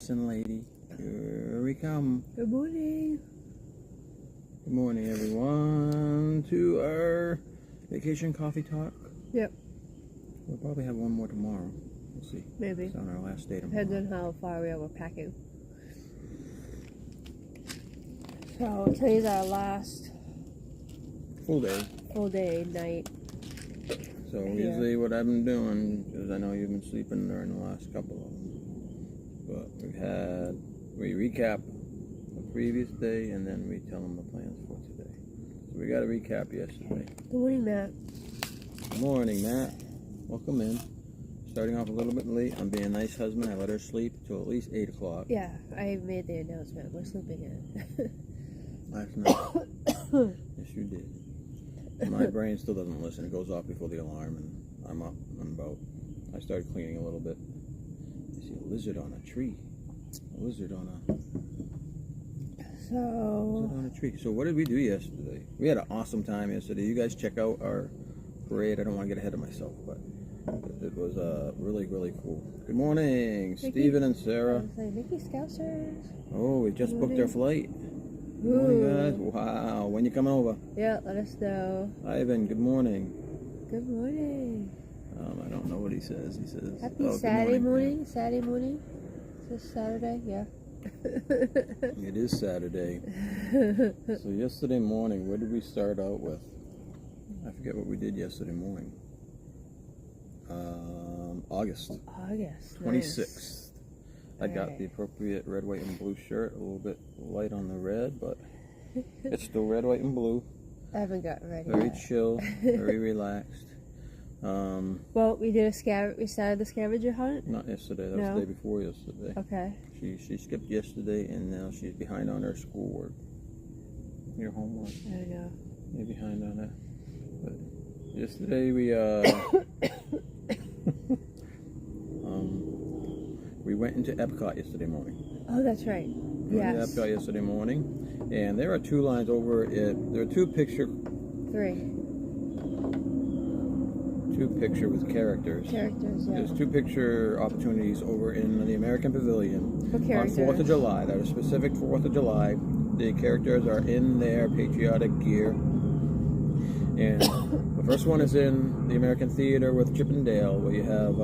Medicine Lady. Here we come. Good morning. Good morning, everyone, to our vacation coffee talk. Yep. We'll probably have one more tomorrow. We'll see. Maybe. It's on our last day tomorrow. Depends on how far we are with packing. So today's our last Full day. night. So Yeah. usually what I've been doing, because I know you've been sleeping during the last couple of them, but we recap the previous day and then we tell them the plans for today. So we got to recap yesterday. Good morning, Matt. Good morning, Matt. Welcome in. Starting off a little bit late. I'm being a nice husband. I let her sleep till at least 8 o'clock. Yeah, I made the announcement. We're sleeping in. Last night. Yes, you did. My brain still doesn't listen. It goes off before the alarm, and I'm up and about. I started cleaning a little bit. I see a lizard on a tree. A lizard on a tree. So what did we do yesterday? We had an awesome time yesterday. You guys check out our parade. I don't want to get ahead of myself, but it was really, really cool. Good morning, Stephen and Sarah. Mickey Scousers. Oh, we just booked our flight. Good morning, guys. Wow. When you coming over? Yeah, let us know. Ivan, good morning. Good morning. I don't know what he says. He says, Happy Saturday morning. Saturday morning. Is this Saturday? Yeah. It is Saturday. So yesterday morning, where did we start out with? I forget what we did yesterday morning. August 26th. Nice. I got the appropriate red, white, and blue shirt. A little bit light on the red, but it's still red, white, and blue. I haven't gotten ready Very yet. chill, very relaxed. Well, we started the scavenger hunt? Not yesterday. That was the day before yesterday. Okay. She skipped yesterday, and now she's behind on her schoolwork. Your homework. I don't know. You're behind on that. But yesterday we went into Epcot yesterday morning. Oh, that's right. We went to Epcot yesterday morning, and there are two lines over it. There are two picture with characters. Characters, yeah. There's two picture opportunities over in the American Pavilion For characters. on 4th of July. That are specific 4th of July. The characters are in their patriotic gear. And the first one is in the American Theater with Chip and Dale, where you have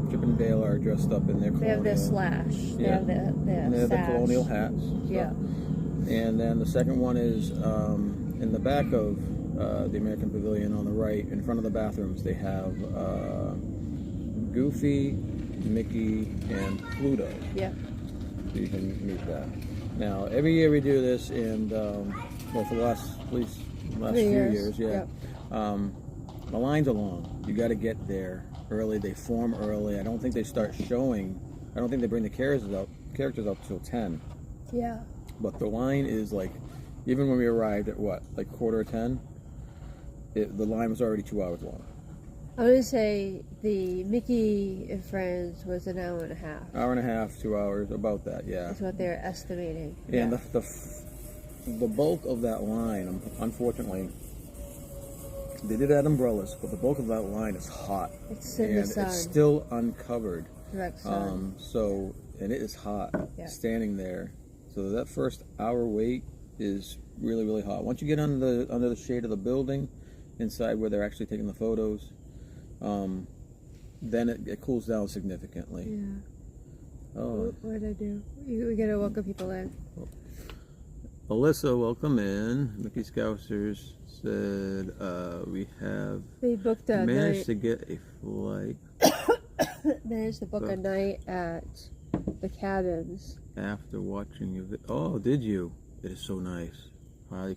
Chip and Dale are dressed up in their colonial. They have their slash. They have the colonial hats. Yeah. And then the second one is in the back of the American Pavilion on the right, in front of the bathrooms. They have Goofy, Mickey, and Pluto. Yeah. So you can meet that. Now, every year we do this, and for the last few years, yeah. Yep. The lines are long. You got to get there early. They form early. I don't think they start showing. I don't think they bring the characters up till 10. Yeah. But the line is like, even when we arrived at what, like 9:45, the line was already 2 hours long. I would say the Mickey and Friends was an hour and a half. Hour and a half, 2 hours, about that, yeah. That's what they're estimating. And yeah. the bulk of that line, unfortunately, they did add umbrellas, but the bulk of that line is hot. It's in the sun. It's still uncovered. Direct sun. And it is hot, standing there. So that first hour wait is really, really hot. Once you get under the shade of the building, inside where they're actually taking the photos, then it cools down significantly. Yeah. Oh. What did I do? We gotta welcome people in. Alyssa, welcome in. Mickey Scousers said They booked a managed night. to get a flight. Managed to book a night at the cabins. After watching your oh, did you? It is so nice.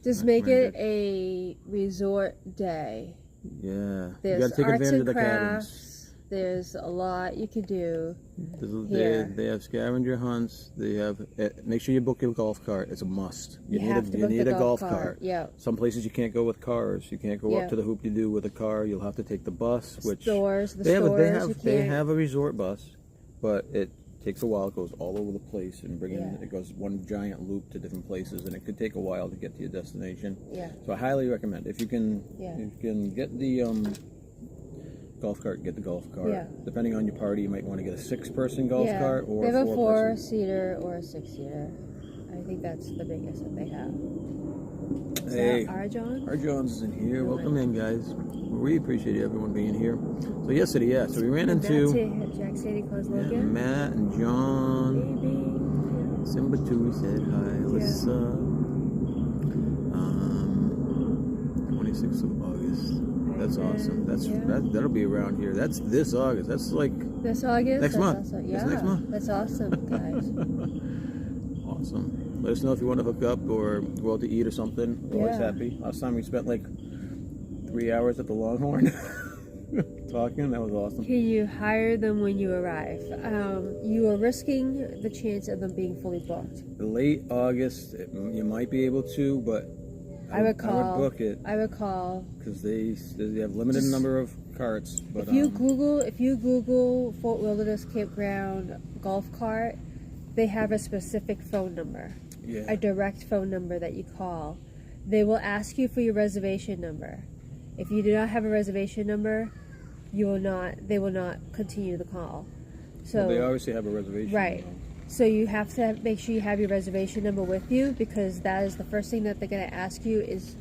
Just make it a resort day. Yeah. There's you gotta take arts advantage and of the crafts. cabins. There's a lot you can do. They have scavenger hunts. They have. Make sure you book your golf cart. It's a must. You need a golf cart. Yeah. Some places you can't go with cars. You can't go up to the hoop-de-doo with a car. You'll have to take the bus. They have a resort bus, but it takes a while. It goes all over the place and it goes one giant loop to different places, and it could take a while to get to your destination. Yeah. So I highly recommend if you can get the golf cart, get the golf cart. Yeah. Depending on your party, you might want to get a 6-person golf cart or they have a 4-person. 4-seater or a 6-seater. I think that's the biggest that they have. Is that Arjohns? Arjohns is in here. Welcome in, guys. We appreciate everyone being here. So yesterday, so we ran into Jack Sadie Close Logan. Matt and John. Baby. Simba too said hi. What's up? 26th of August. That's awesome. That'll be around here. That's this August. That's like this August. Next month. Also, That's next month. That's awesome, guys. Awesome. Let us know if you want to hook up or go out to eat or something. We're always happy. Last time we spent like 3 hours at the Longhorn talking. That was awesome. Can you hire them when you arrive? You are risking the chance of them being fully booked. Late August, you might be able to, but I would book it. I would call because they have limited number of carts. But if you Google Fort Wilderness Campground golf cart, they have a specific phone number, a direct phone number that you call. They will ask you for your reservation number. If you do not have a reservation number, they will not continue the call. So they obviously have a reservation. Right. So you have to make sure you have your reservation number with you, because that is the first thing that they're going to ask you is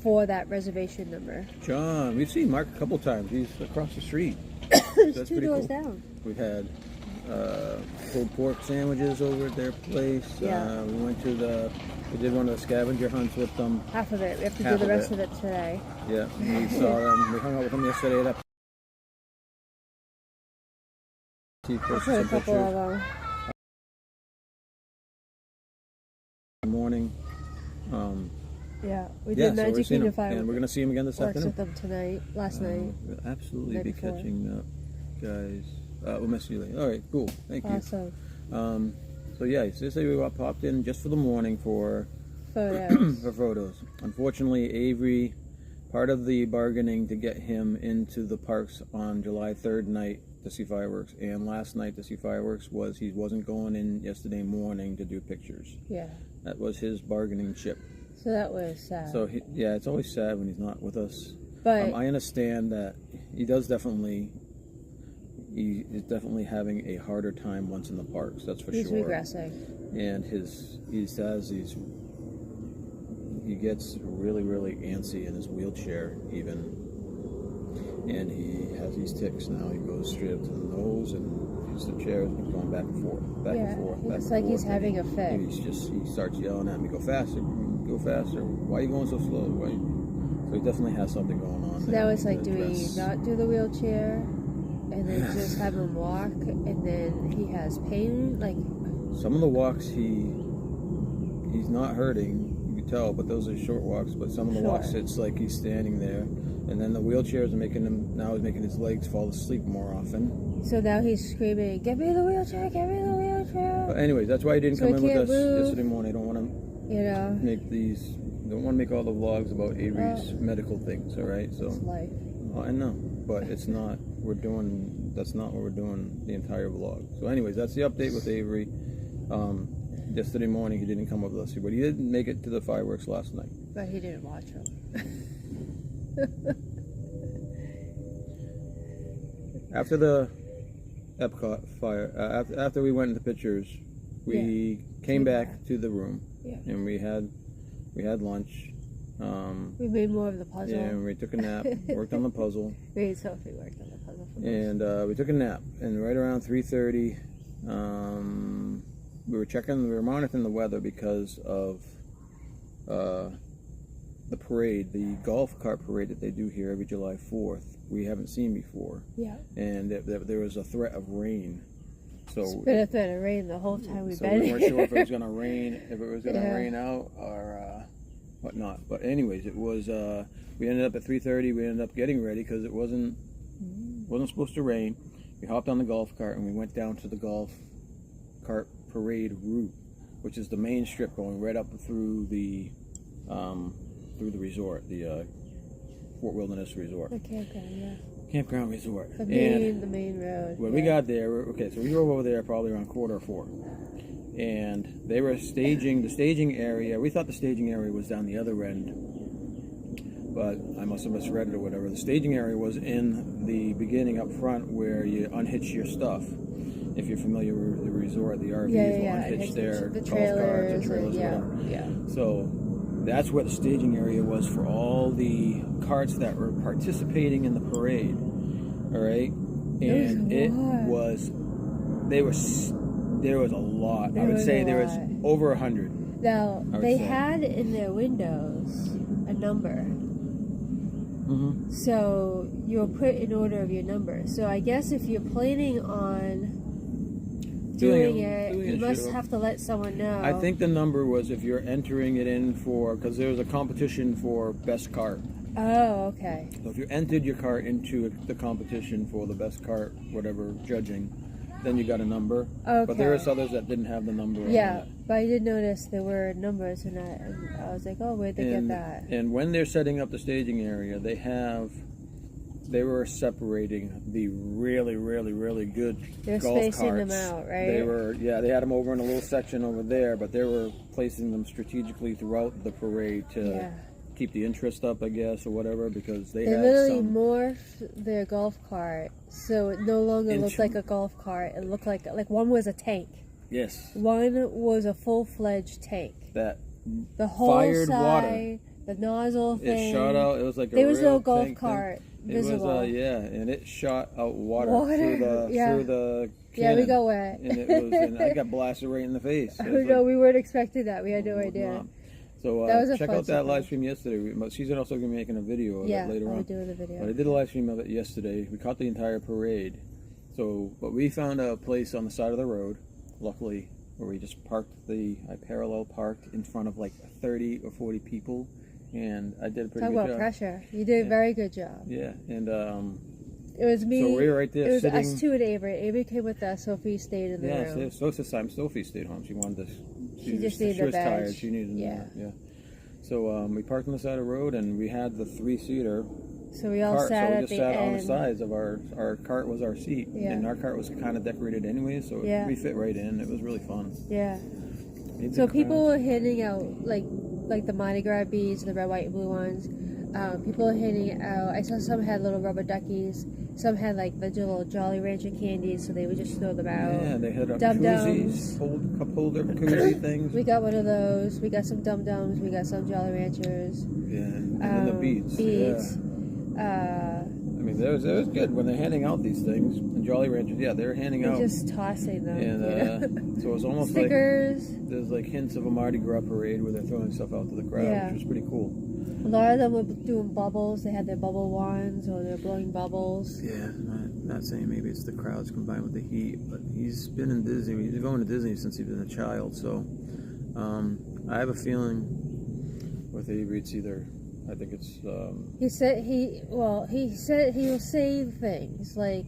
for that reservation number. John, we've seen Mark a couple times. He's across the street. That's 2 doors down. We've had pulled pork sandwiches over at their place. Yeah. We did one of the scavenger hunts with them. Half of it. We have to do the rest of it today. Yeah, we saw them. We hung out with them yesterday at I put a couple of them. Morning. We did Magic Kingdom and we're going to see him again this afternoon. With them tonight, last night. We'll absolutely be catching up, guys. We'll message you later. All right, cool. Thank you. Awesome. So yesterday we got popped in just for the morning for photos. for photos. Unfortunately, Avery, part of the bargaining to get him into the parks on July 3rd night to see fireworks and last night to see fireworks was he wasn't going in yesterday morning to do pictures. Yeah. That was his bargaining chip. So that was sad. So it's always sad when he's not with us. But I understand that he is definitely having a harder time once in the parks. That's for sure. He's regressing. And he gets really, really antsy in his wheelchair even. And he has these tics now. He goes straight up to the nose and hits the chair and going back and forth, back and forth. It's like he's having a fit. And he starts yelling at me, go faster. Why are you going so slow? So he definitely has something going on. So now it's like, do we not do the wheelchair and then just have him walk and then he has pain? Like some of the walks he's not hurting, you can tell, but those are short walks. But some of the walks it's like he's standing there. And then the wheelchairs are making his legs fall asleep more often. So now he's screaming, "Get me the wheelchair! Get me the wheelchair!" But anyways, that's why he didn't come in with us yesterday morning. I don't want to, don't want to make all the vlogs about Avery's medical things. All right, so it's life. I know, but it's not. That's not what we're doing the entire vlog. So anyways, that's the update with Avery. Yesterday morning he didn't come with us, but he did make it to the fireworks last night. But he didn't watch them. After the Epcot fire, after we went into pictures, we came back to the room and we had lunch. We made more of the puzzle. Yeah, and we took a nap. Worked on the puzzle. Sophie worked on the puzzle. And we took a nap. And right around 3:30, we were monitoring the weather because of the parade, the golf cart parade that they do here every July 4th. We haven't seen before. Yeah. And there was a threat of rain. So it's been a threat of rain the whole time we've been here. So we weren't sure if it was going to rain, rain out or whatnot. But anyways, it was. We ended up at 3:30. We ended up getting ready because it wasn't supposed to rain. We hopped on the golf cart and we went down to the golf cart parade route, which is the main strip going right up through the resort, the Fort Wilderness Resort. The campground, Campground Resort. The main road. When we got there, so we drove over there probably around 3:45. And they were staging the staging area. We thought the staging area was down the other end. but I must have misread it or whatever. The staging area was in the beginning up front where you unhitch your stuff. If you're familiar with the resort, the RVs will unhitch their golf carts, the trailers, whatever. Yeah. So that's where the staging area was for all the carts that were participating in the parade. All right, and there was a lot. I would say there was over 100. Now they had in their windows a number. Mm-hmm. So you'll put in order of your number. So I guess if you're planning on doing it, you must have to let someone know. I think the number was if you're entering it in for, because there was a competition for best cart. Oh, okay. So if you entered your cart into the competition for the best cart, whatever, judging, then you got a number. Okay. But there was others that didn't have the number. Yeah, but I did notice there were numbers, and I was like, oh, where'd they get that? And when they're setting up the staging area, they were separating the really, really, really good They're golf spacing carts. them out, right? They had them over in a little section over there, but they were placing them strategically throughout the parade to keep the interest up, I guess, or whatever, because they had literally morphed their golf cart, so it no longer looked like a golf cart. It looked like one was a tank. Yes. One was a full-fledged tank. That the whole fired side, water. The nozzle thing. It shot out. It was like there was no golf cart visible. It was and it shot out water. Through the cannon. Yeah, we got wet. And I got blasted right in the face. No, we weren't expecting that. We had no idea. So check out that live stream yesterday. She's also going to be making a video of it later on. Yeah, I'll be doing a video. But I did a live stream of it yesterday. We caught the entire parade. But we found a place on the side of the road, luckily, where we just parked I parallel parked in front of like 30 or 40 people, and I did a pretty good job. Talk about pressure. You did a very good job. Yeah, and it was me. So we were right there. It was sitting. us two and Avery. Avery came with us. Sophie stayed in the room. Yeah, so this time Sophie stayed home. She wanted to. She just needed the was badge. tired. She needed. Yeah. So we parked on the side of the road, and we had the 3-seater. So we all sat at the end. on the sides of our cart was our seat, and our cart was kind of decorated anyway, so we fit right in. It was really fun. Yeah. So people were handing out like the Mardi Gras beads, the red, white, and blue ones. People were handing out. I saw some had little rubber duckies. Some had like the little Jolly Rancher candies, so they would just throw them out. Yeah, they had Dum-dums. cup holder koozie things. We got one of those. We got some Dum-Dums. We got some Jolly Ranchers. Yeah, and then the beads. Yeah. I mean, it was good when they're handing out these things. And Jolly Ranchers, they were handing out. Just tossing them. And so it was almost stickers. There's like hints of a Mardi Gras parade where they're throwing stuff out to the crowd, which was pretty cool. A lot of them were doing bubbles. They had their bubble wands, or they're blowing bubbles. Yeah, not saying maybe it's the crowds combined with the heat, but he's been in Disney. He's been going to Disney since he's been a child, so I have a feeling with Avery, it's either. I think it's. He said he will save things. Like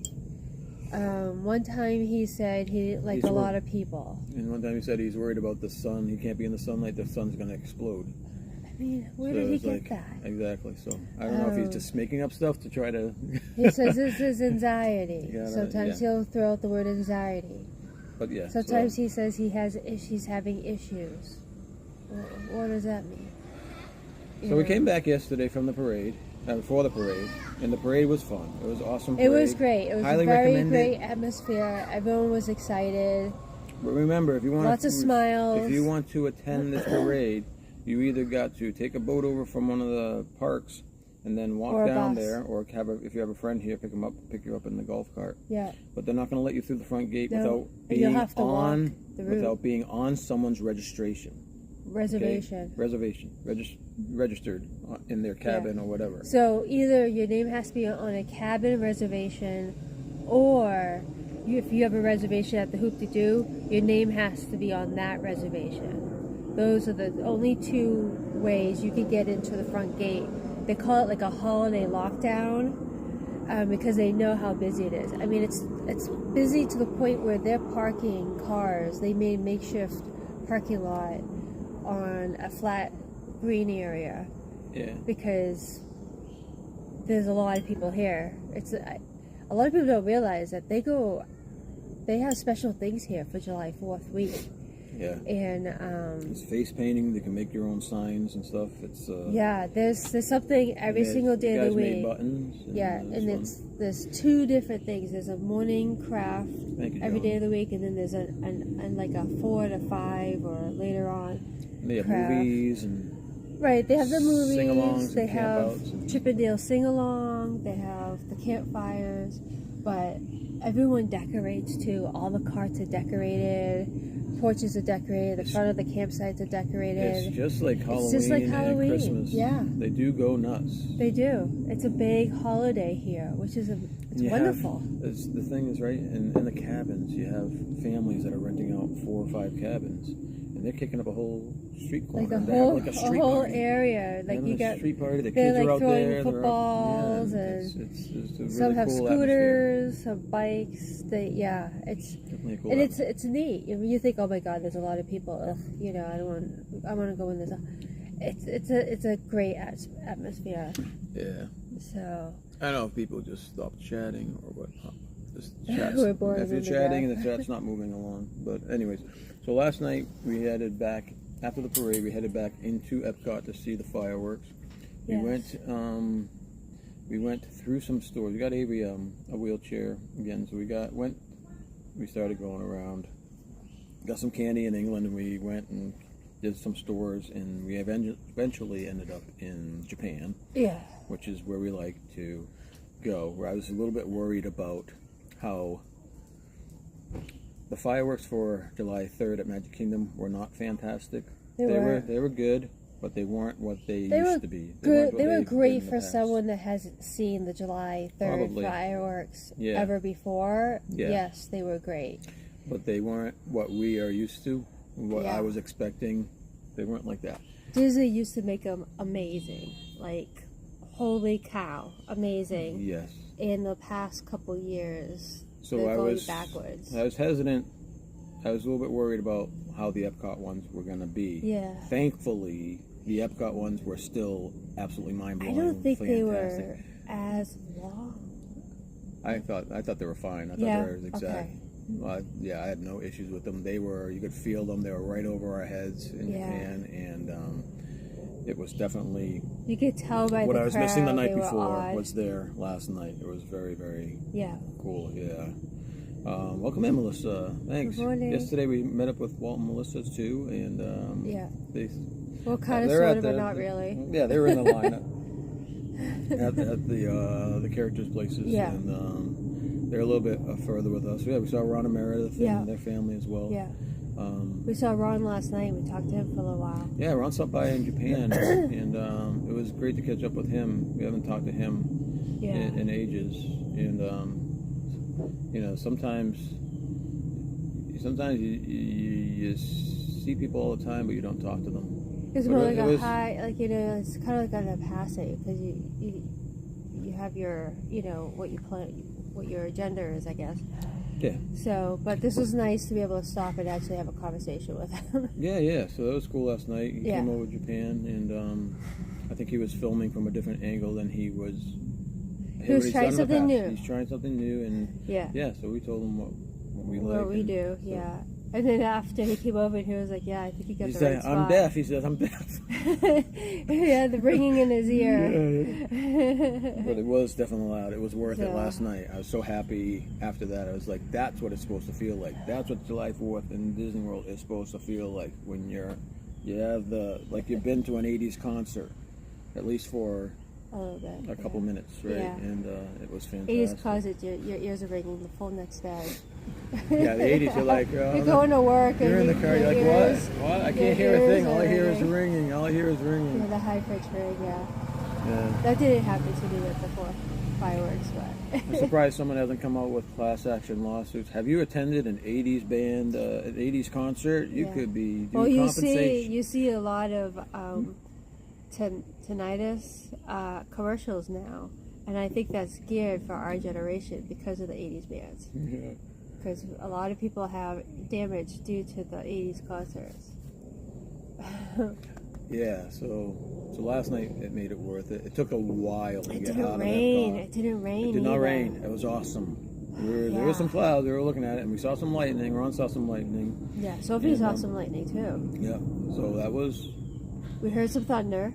one time he said he a lot of people. And one time he said he's worried about the sun. He can't be in the sunlight. The sun's going to explode. I mean, where did he get that? Exactly. So I don't know if he's just making up stuff to try to. He says this is anxiety. Sometimes he'll throw out the word anxiety. But yeah. Sometimes he says he's having issues. What does that mean? So we came back yesterday from the parade, before the parade, and the parade was fun. It was awesome parade. It was great. It was Highly a very recommend great it. atmosphere. Everyone was excited. But remember, if you want lots of smiles. If you want to attend this parade, you either got to take a boat over from one of the parks and then walk down there, or if you have a friend here, pick you up in the golf cart. Yeah. But they're not going to let you through the front gate without being on someone's registration. Reservation. Okay? Registered in their cabin or whatever. So either your name has to be on a cabin reservation, or if you have a reservation at the Hoop-de-Doo, your name has to be on that reservation. Those are the only two ways you can get into the front gate. They call it like a holiday lockdown because they know how busy it is. I mean, it's busy to the point where they're parking cars. They made makeshift parking lot on a flat green area. Yeah. Because there's a lot of people here. A lot of people don't realize that they have special things here for July 4th week. Yeah. And it's face painting. They can make your own signs and stuff. It's yeah. There's something every single day of the week. Made buttons. And there's 2 different things. There's a morning craft every day of the week, and then there's a like a 4 to 5 or later on. And they have movies and. Right, they have the movies, sing-alongs, they have Chip and Dale sing-along, they have the campfires, but everyone decorates too. All the carts are decorated, porches are decorated, the front of the campsites are decorated. It's just like Halloween, and Christmas. Yeah. They do go nuts. They do. It's a big holiday here, which is wonderful. The thing is, right, in the cabins, you have families that are renting out 4 or 5 cabins. And they're kicking up a whole street corner. Like a whole area. Like you got street party. The they're kids like are out throwing there. footballs it's a really some have cool scooters, some bikes. It's definitely cool. And it's neat. You think, oh my God, there's a lot of people. Ugh, I want to go in this. It's a great atmosphere. Yeah. So I don't know if people just stop chatting or what. Just chat's, if you're chatting and the chat's not moving along. But anyways, so last night we headed back after the parade. We headed back into Epcot to see the fireworks. Yes. We went through some stores. We got Avery a wheelchair again, so we started going around. Got some candy in England, and we went and did some stores, and we eventually ended up in Japan. Yeah. Which is where we like to go. Where I was a little bit worried about how the fireworks for July 3rd at Magic Kingdom were not fantastic. They were good, but they weren't what they used to be. They were great for someone that hasn't seen the July 3rd fireworks ever before. Yeah. Yes, they were great. But they weren't what we are used to, what I was expecting. They weren't like that. Disney used to make them amazing. Like, holy cow, amazing. Yes. In the past couple years, so they're going backwards. I was hesitant. I was a little bit worried about how the Epcot ones were going to be. Yeah. Thankfully, the Epcot ones were still absolutely mind-blowing. I don't think they were as long. I thought they were fine. I thought they were exact. Okay. I had no issues with them. You could feel them. They were right over our heads in Japan, and it was definitely. You could tell by what I was missing the night before was there last night. It was very, very cool. Yeah. Welcome in, Melissa. Thanks. Good morning. Yesterday we met up with Walt and Melissa too, and kind of, sort of, but not really. Yeah, they were in the lineup at the characters' places, and they're a little bit further with us. Yeah, we saw Ron and Meredith and their family as well. Yeah. We saw Ron last night. We talked to him for a little while. Yeah, Ron stopped by in Japan, and it was great to catch up with him. We haven't talked to him in ages, and sometimes you see people all the time, but you don't talk to them. It's more like a high, it's kind of like on a passing, because you have your, what you plan, what your agenda is, I guess. Yeah. So, but this was nice to be able to stop and actually have a conversation with him. Yeah. So that was cool last night. He came over to Japan, and I think he was filming from a different angle than he was. He was trying something new. He's trying something new, and so we told him what we like. What we do, And then after he came over, and he was like, I think he got the right spot. I'm deaf. He says, I'm deaf. The ringing in his ear. But it was definitely loud. It was worth it last night. I was so happy after that. I was like, that's what it's supposed to feel like. That's what July 4th in Disney World is supposed to feel like when you have you've been to an 80s concert, at least for a little bit, a couple minutes, right? Yeah. And it was fantastic. 80s concert, your ears are ringing the full next day. Yeah, the 80s, you're like... you're going to work. You're in the car, you're like, what? I can't hear a thing. All I hear is ringing. Yeah, the high-pitched ring, yeah. That didn't happen to me with the fireworks, but... I'm surprised someone hasn't come out with class action lawsuits. Have you attended an 80s band, an 80s concert? You could be doing compensation. You see a lot of tinnitus commercials now, and I think that's geared for our generation because of the 80s bands. Yeah. Because a lot of people have damage due to the 80s concerts. Yeah, so last night it made it worth it. It took a while to get out of Epcot. It didn't rain. It did not rain. It was awesome. There was some clouds. We were looking at it, and we saw some lightning. Ron saw some lightning. Yeah, Sophie saw some lightning too. Yeah, so that was. We heard some thunder.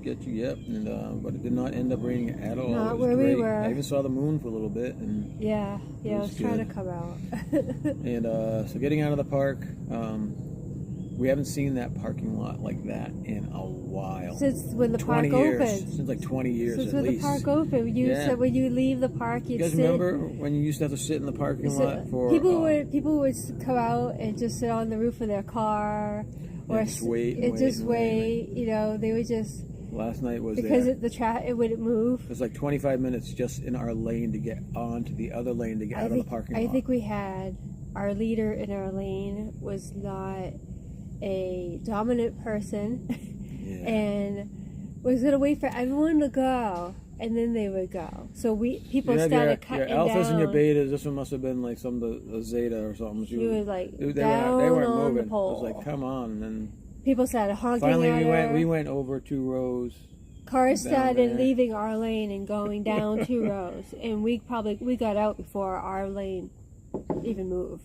Yep, and but it did not end up raining at all. Not where we were. I even saw the moon for a little bit, and yeah, it was trying to come out. And so getting out of the park, we haven't seen that parking lot like that in a while. Since when the park opened. Since like 20 years Since at when least. the park opened. You said when you leave the park, you'd sit. You guys remember when you used to have to sit in the parking lot for... People would come out and just sit on the roof of their car. Or just wait you know, they would just... Last night was because there. it wouldn't move. It was like 25 minutes just in our lane to get onto the other lane to get out of the parking lot. I think we had... Our leader in our lane was not a dominant person and was going to wait for everyone to go, and then they would go. So people started cutting down. Your alphas and your betas. This one must have been like some of the zeta or something. She was like they down weren't on moving. the pole. It was like, come on. And then people started honking finally at her. we went over 2 rows. Cars started leaving our lane and going down 2 rows, and we got out before our lane even moved.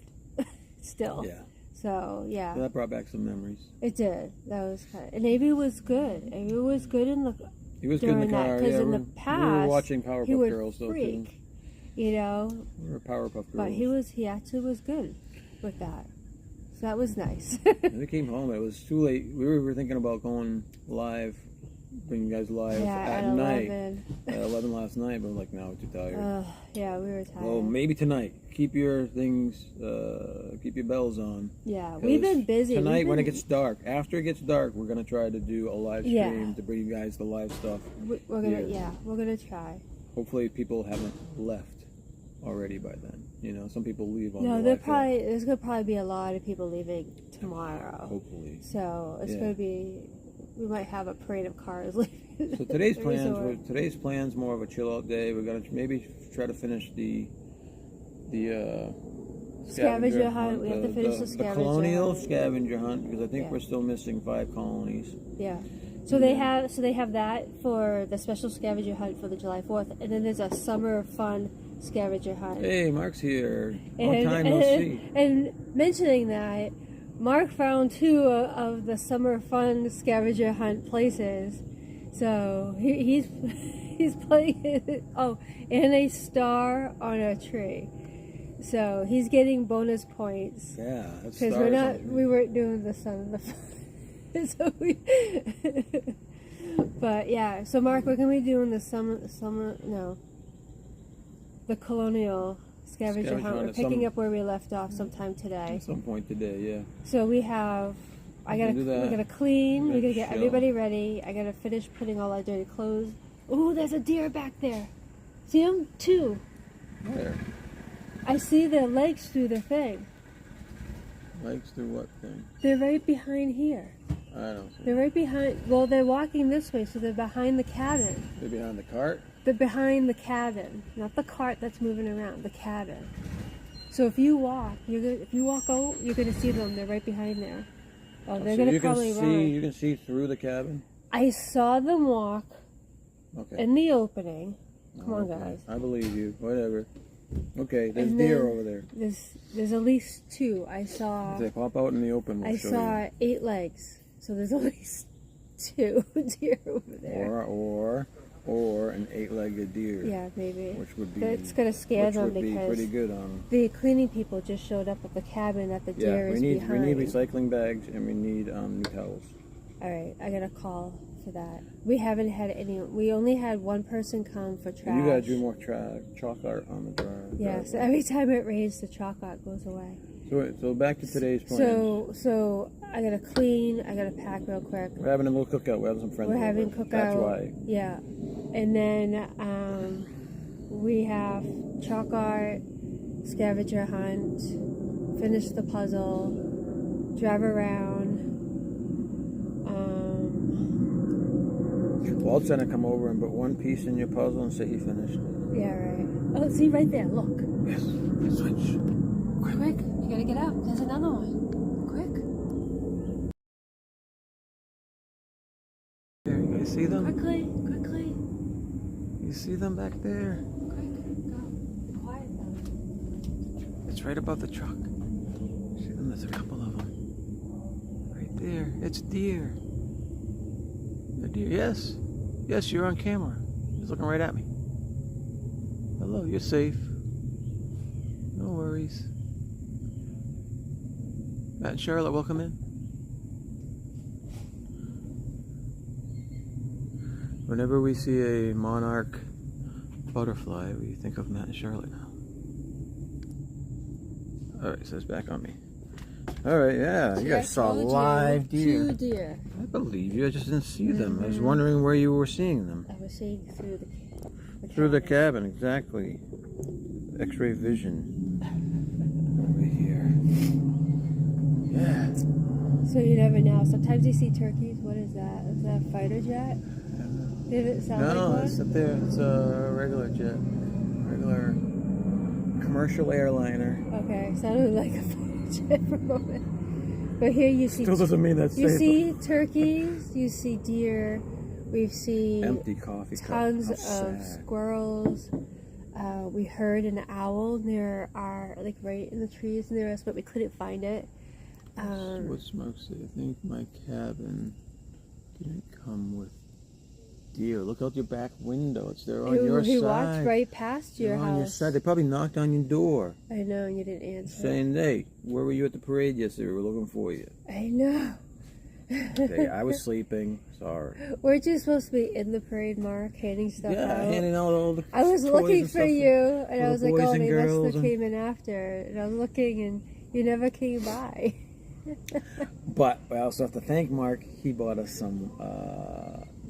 Still. Yeah. So yeah. So that brought back some memories. It did. That was kind of, and Avery was good. Avery was good in the. He was good in the car. Because in the past, we were watching Powerpuff he would Girls though too. You know. We were Powerpuff Girls. But he actually was good with that. So that was nice. And we came home. It was too late. We were thinking about going live, bringing you guys live at night. 11. At 11 last night, but I'm like, no, we're too tired. Yeah, we were tired. Well, maybe tonight. Keep your things, keep your bells on. Yeah, we've been busy. Tonight, when it gets dark, after it gets dark, we're going to try to do a live stream to bring you guys the live stuff. We're going to try. Hopefully people haven't left already by then. You know, some people leave on there's going to probably be a lot of people leaving tomorrow. Hopefully. So it's going to be, we might have a parade of cars leaving. So today's plans more of a chill out day. We're going to maybe try to finish the scavenger hunt. We have to finish the scavenger colonial hunt. Scavenger hunt, because I think we're still missing 5 colonies. Yeah. So they have that for the special scavenger hunt for the July 4th, and then there's a summer fun scavenger hunt. Hey, Mark's here. Long time no see. And mentioning that, Mark found 2 of the summer fun scavenger hunt places. So he's playing and a star on a tree. So he's getting bonus points. Yeah, that's because we weren't doing the sun and the fun. So but yeah. So Mark, what can we do in the the colonial scavenger hunt? We're picking up where we left off sometime today. At some point today, yeah. So we have. We're gonna clean. We're gonna get everybody ready. I gotta finish putting all our dirty clothes. Oh, there's a deer back there. See him? 2. Where? I see their legs through the thing. Legs through what thing? They're right behind here. I don't see. They're right behind. Well, they're walking this way, so they're behind the cabin. They're behind the cart? They're behind the cabin, not the cart that's moving around. The cabin. So if you walk, out, you're gonna see them. They're right behind there. Oh, they're gonna probably run. You can see through the cabin? I saw them walk in the opening. Come on, guys. I believe you. Whatever. Okay, there's deer over there. There's at least 2. I saw. They pop out in the open. I saw 8 legs. So there's at least 2 deer over there. Or an 8-legged deer. Yeah, maybe. Which would be. That's gonna scare them because be pretty good on. The cleaning people just showed up at the cabin that the deer is behind. We need recycling bags and we need new towels. All right, I got a call for that. We haven't had any. We only had 1 person come for trash. You gotta do more chalk art on the dryer. Yeah, so every time it rains, the chalk art goes away. So back to today's plans. So I gotta clean. I gotta pack real quick. We're having a little cookout. We're having some friends. We're having cookout. That's why. Yeah, and then we have chalk art, scavenger hunt, finish the puzzle, drive around. Walt's gonna come over and put 1 piece in your puzzle and say he finished. Yeah, right. Oh, see right there. Look. Yes. Switch. Quick. You gotta get up. There's another one. Quick. There, you guys see them? Quickly. You see them back there? Quick. Go. Quiet them. It's right above the truck. See them? There's a couple of them. Right there. It's deer. A deer. Yes. Yes, you're on camera. He's looking right at me. Hello, you're safe. No worries. Matt and Charlotte, welcome in. Whenever we see a monarch butterfly, we think of Matt and Charlotte now. Alright, so it's back on me. Alright, yeah, you guys saw live deer. 2 deer. I believe you, I just didn't see them. I was wondering where you were seeing them. I was seeing through the through the cabin, exactly. X-ray vision. Over here. Yeah. So you never know. Sometimes you see turkeys. What is that? Is that a fighter jet? Did it sound like one? No, it's up there. It's a regular jet. Regular commercial airliner. Okay, sounded like a fighter jet for a moment. But here you see... Still doesn't mean that's you safe. see turkeys, you see deer, we've seen empty coffee tons of squirrels. We heard an owl near our, like right in the trees near us, but we couldn't find it. What Smoke said, I think my cabin didn't come with deer. Look out your back window. It's there on your side. He walked right past your house. On your side. They probably knocked on your door. I know, and you didn't answer. Saying, hey, where were you at the parade yesterday? We were looking for you. I know. Okay, I was sleeping. Sorry. Weren't you supposed to be in the parade, Mark, handing stuff out? Yeah, handing out all the I was looking for you, and I was like, oh, they must have came in after. And I was looking, and you never came by. But I also have to thank Mark. He bought us some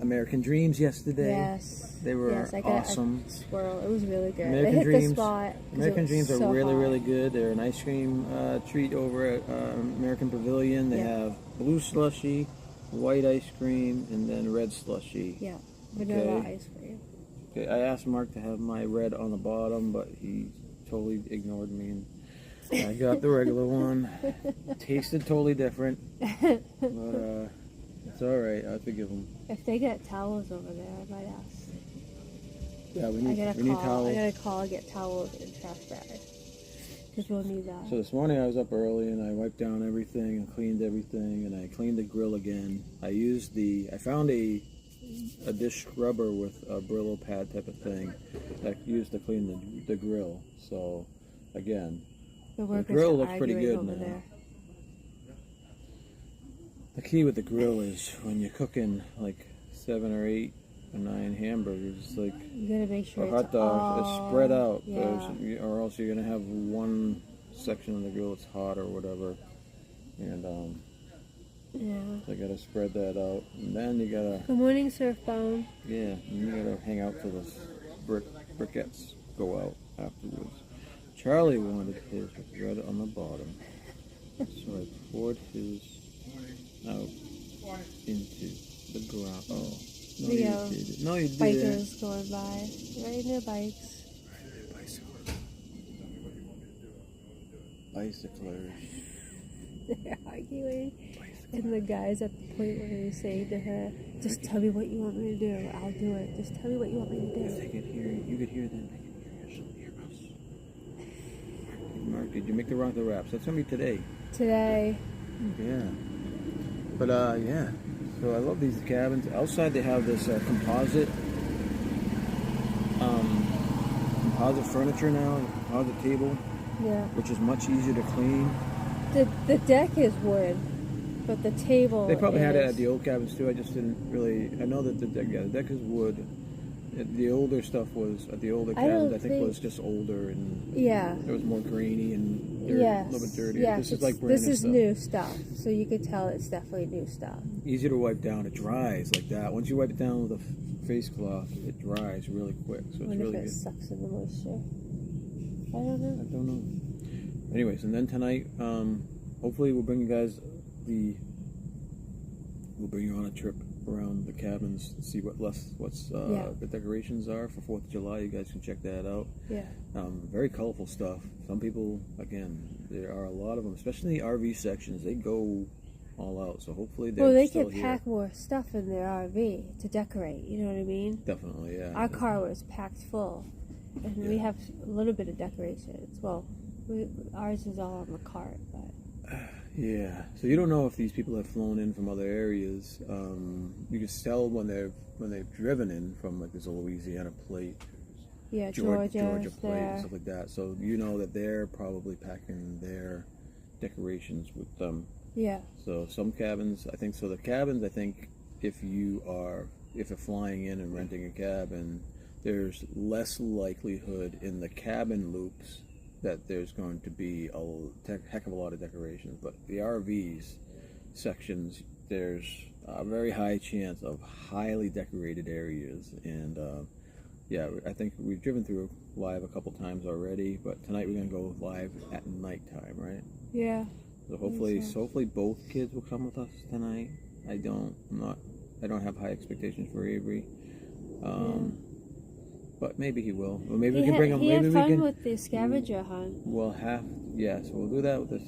American Dreams yesterday. Yes. They were awesome. A swirl. It was really good. American Dreams, the spot. American Dreams are so really, hot. really good. They're an ice cream treat over at American Pavilion. They have blue slushy, white ice cream, and then red slushy. Yeah, vanilla ice cream. Okay, I asked Mark to have my red on the bottom, but he totally ignored me. And I got the regular one. Tasted totally different, but it's all right. I forgive them. If they get towels over there, I might ask. Yeah, we need towels. I gotta call and get towels and trash bags because we'll need that. So this morning I was up early and I wiped down everything and cleaned everything, and I cleaned the grill again. I found a dish scrubber with a Brillo pad type of thing that I used to clean the grill. So again. The grill looks pretty good now. There. The key with the grill is when you're cooking like 7 or 8 or 9 hamburgers, like you gotta make sure or hot dogs, it's spread out, or else you're gonna have one section of the grill that's hot or whatever, and so you gotta spread that out, and then you gotta. Good morning, Surfbone. Yeah, and you gotta hang out till the briquettes go out afterwards. Charlie wanted his with red on the bottom, so I poured his out into the ground. Oh, no, you did. No, you did. Bikers going by, riding their bikes. Bicyclers. They're arguing, and the guy's at the point where he's saying to her, "Just tell me what you want me to do. I'll do it. Just tell me what you want me to do." If they could hear you, could hear them. They could hear us. Mark, did you make the wraps? That's gonna be today. Today. Yeah. But yeah. So I love these cabins. Outside they have this composite furniture now, composite table. Yeah. Which is much easier to clean. The deck is wood, but the table. They probably had it at the old cabins too. I just didn't really. I know that the deck is wood. The older stuff was at the older cabins. I think was just older and it was more grainy and dirty, a little bit dirty. Yes, this is like brand new stuff. So you could tell it's definitely new stuff. Easy to wipe down. It dries like that. Once you wipe it down with a face cloth, it dries really quick. So it's really good. Sucks in the moisture. I don't know. Anyways, and then tonight, hopefully we'll bring you guys we'll bring you on a trip around the cabins and see what the decorations are for 4th of July. You guys can check that out. Yeah. Very colorful stuff. Some people, again, there are a lot of them, especially in the RV sections. They go all out. So hopefully they can pack more stuff in their RV to decorate. You know what I mean? Definitely, yeah. Our car was packed full, and we have a little bit of decorations. Well, Ours is all on the cart, but. Yeah. So you don't know if these people have flown in from other areas. You can tell when they've driven in from like there's a Louisiana plate, Georgia plate, and stuff like that. So you know that they're probably packing their decorations with them. Yeah. So some cabins, I think. So the cabins, I think, if you're flying in and renting a cabin, there's less likelihood in the cabin loops that there's going to be a heck of a lot of decorations. But the RVs sections, there's a very high chance of highly decorated areas. And yeah, I think we've driven through live a couple times already, but tonight we're going to go live at nighttime, right? Yeah. So hopefully both kids will come with us tonight. I don't have high expectations for Avery. But maybe he will. Or maybe we can bring him. He had fun with the scavenger hunt. So we'll do that with this.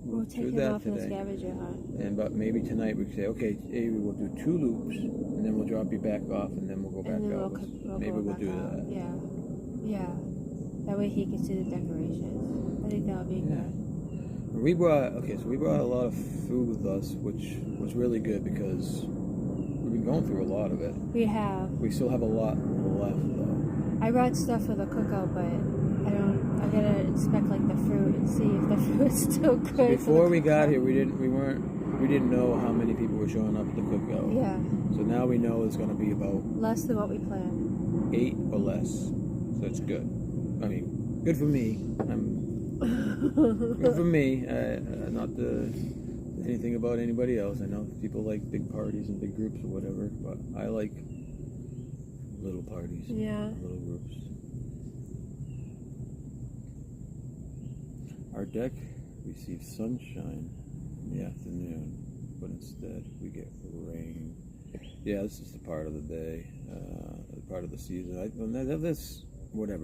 We'll take him off the scavenger hunt. But maybe tonight we can say, okay, Avery, we'll do 2 loops, and then we'll drop you back off, and then we'll go back out. Maybe we'll do that. Yeah. That way he can see the decorations. I think that would be good. We brought a lot of food with us, which was really good because we've been going through a lot of it. We have. We still have a lot left, though. I brought stuff for the cookout, but I gotta inspect like the fruit and see if the fruit's still good. So before we got here, we didn't know how many people were showing up at the cookout. Yeah. So now we know it's going to be about less than what we planned. 8 or less. So it's good. I mean, good for me. Good for me. Not anything about anybody else. I know people like big parties and big groups or whatever, but I like little parties. Yeah. Little groups. Our deck receives sunshine in the afternoon, but instead we get rain. Yeah, this is the part of the day, part of the season.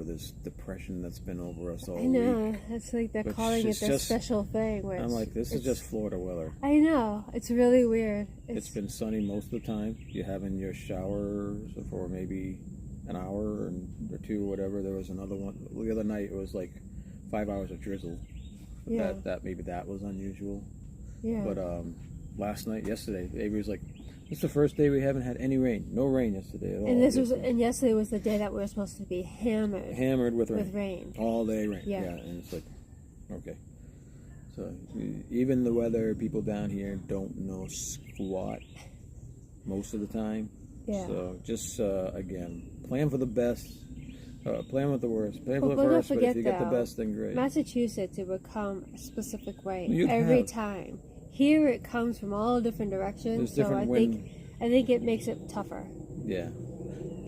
This depression that's been over us all week. I know. It's like they're calling it this special thing. I'm like, this is just Florida weather. I know. It's really weird. It's been sunny most of the time. You have in your showers for maybe an hour or 2 or whatever. There was another one. The other night it was like 5 hours of drizzle. But that was unusual. Yeah. But yesterday, Avery was like, "This is the first day we haven't had any rain. No rain yesterday at all." And yesterday was the day that we were supposed to be hammered with rain. All day rain. Yeah. And it's like, okay. So even the weather people down here don't know squat most of the time. Yeah. So just again, plan for the best. Plan with the worst. Plan for the worst, but if you get the best, then great. Massachusetts, it would come a specific way every time. Here, it comes from all different directions, so I think it makes it tougher. Yeah.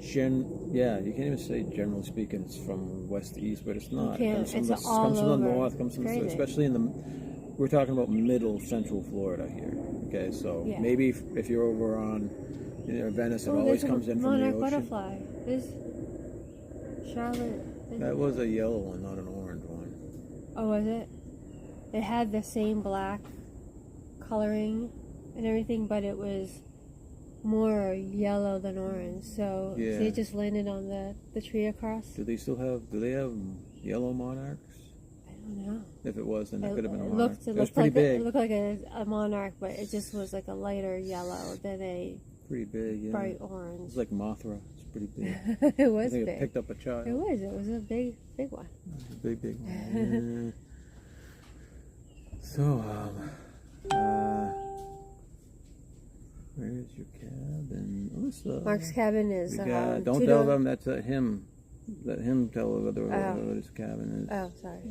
You can't even say generally speaking it's from west to east, but it's not. It comes from the north, especially we're talking about middle central Florida here. Okay, so maybe if you're over on Venice, it always comes in from the ocean. Butterfly. There's Charlotte. That was a yellow one, not an orange one. Oh, was it? It had the same black coloring and everything, but it was more yellow than orange. So they just landed on the tree across. Do they have yellow monarchs? I don't know. If it was, then that could have been a monarch. It was pretty big. It looked like a monarch, but it just was like a lighter yellow than a pretty big, bright orange. It's like Mothra. It's pretty big. It was big. It picked up a child. It was a big one. It was a big one. So, where's your cabin? Mark's cabin is. Don't tell them that's him. Let him tell what his cabin is. Oh, sorry.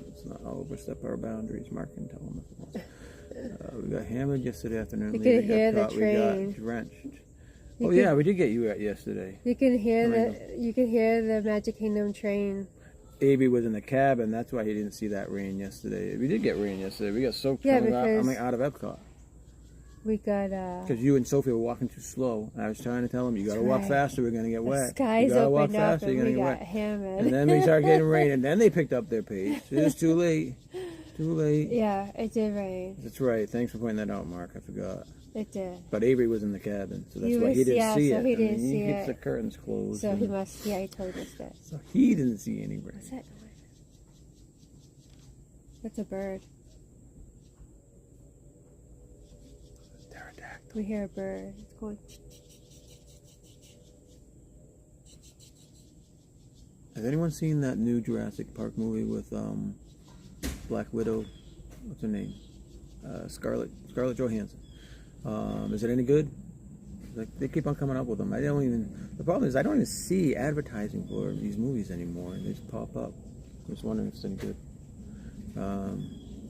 Let's not overstep our boundaries. Mark can tell them if it wants. We got hammered yesterday afternoon. You could hear the train. We got drenched. We did get you out yesterday. You can hear the Magic Kingdom train. Avery was in the cabin. That's why he didn't see that rain yesterday. We did get rain yesterday. We got soaked coming out of Epcot. We got because you and Sophie were walking too slow. I was trying to tell them you got to walk faster. We're gonna get wet. The skies opened up and we got hammered. And then we started getting rain, and then they picked up their pace. It was too late. Too late. Yeah, it did rain. That's right. Thanks for pointing that out, Mark. I forgot. It did. But Avery was in the cabin, so that's why he didn't see it. He keeps the curtains closed. So he must. Yeah, he totally missed it. So he didn't see any rain. What's that That's a bird. Pterodactyl. We hear a bird. It's going. Has anyone seen that new Jurassic Park movie with Black Widow? What's her name? Scarlett Johansson. Is it any good? Like, they keep on coming up with them. The problem is I don't even see advertising for these movies anymore. They just pop up. I'm just wondering if it's any good.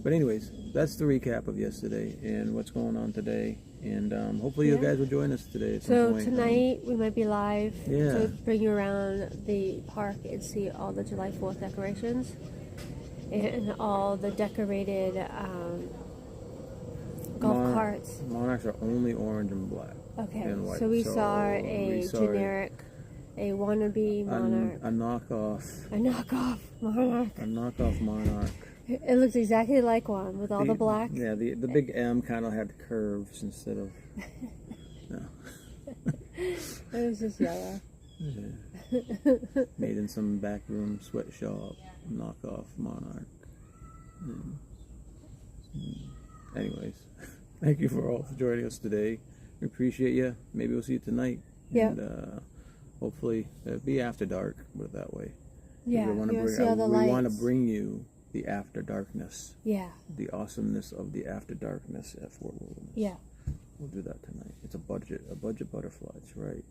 But anyways, that's the recap of yesterday and what's going on today. And hopefully you guys will join us today at some point. So tonight we might be live to bring you around the park and see all the July 4th decorations and all the decorated golf carts. Monarchs are only orange and black. Okay, and white. So we saw a generic, a wannabe monarch. A knockoff. A knockoff monarch. A knockoff monarch. It looks exactly like one with all the black. Yeah, the big M kind of had curves instead of. No. It was just yellow. Yeah. Made in some backroom sweatshop. Knockoff monarch. Anyways, thank you for all for joining us today. We appreciate you. Maybe we'll see you tonight. Yeah. And hopefully it'll be after dark, put it that way. Yeah. We want to bring you the after darkness. Yeah. The awesomeness of the after darkness at Fort Wilderness. Yeah. We'll do that tonight. It's a budget butterfly. That's right.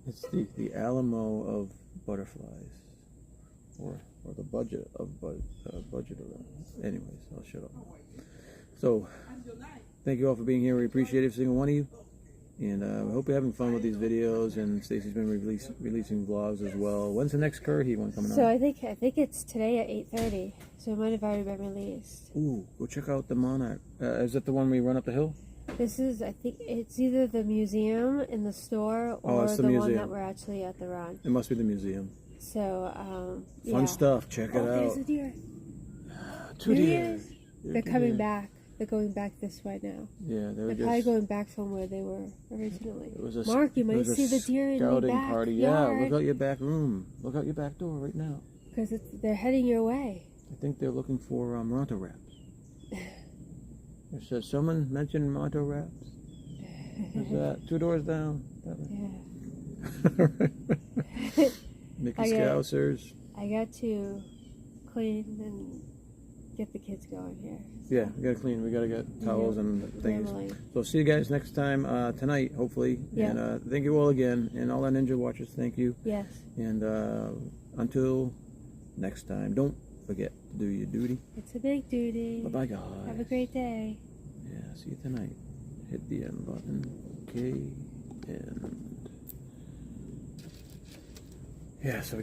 It's the Alamo of butterflies, or the budget of budget of that. Anyways, I'll shut up. So, thank you all for being here. We appreciate every single one of you. And we hope you're having fun with these videos. And Stacy's been releasing vlogs as well. When's the next Curry one coming out? So I think it's today at 8:30. So it might have already been released. Ooh, go check out the Monarch. Is it the one we run up the hill? This is, I think it's either the museum in the store or the one that we're actually at the run. It must be the museum. So, fun stuff. Check it out. There's a deer. Two deer. They're coming back. They're going back this way now. Yeah, they're probably going back from where they were originally. It was Mark, you might see the deer in your back party. yard. Yeah, look out your back room. Look out your back door right now. Because they're heading your way. I think they're looking for Ronto Raps. So someone mentioned Ronto Raps? Who's that? 2 doors down. Yeah. Mickey Scousers. I got to clean and get the kids going here. Yeah, we gotta clean. We gotta get towels and things. So see you guys next time tonight, hopefully. Yeah. And thank you all again, and all our Ninja Watchers. Thank you. Yes. And until next time, don't forget to do your duty. It's a big duty. Bye bye, guys. Have a great day. Yeah. See you tonight. Hit the end button. Okay. And yeah. So we got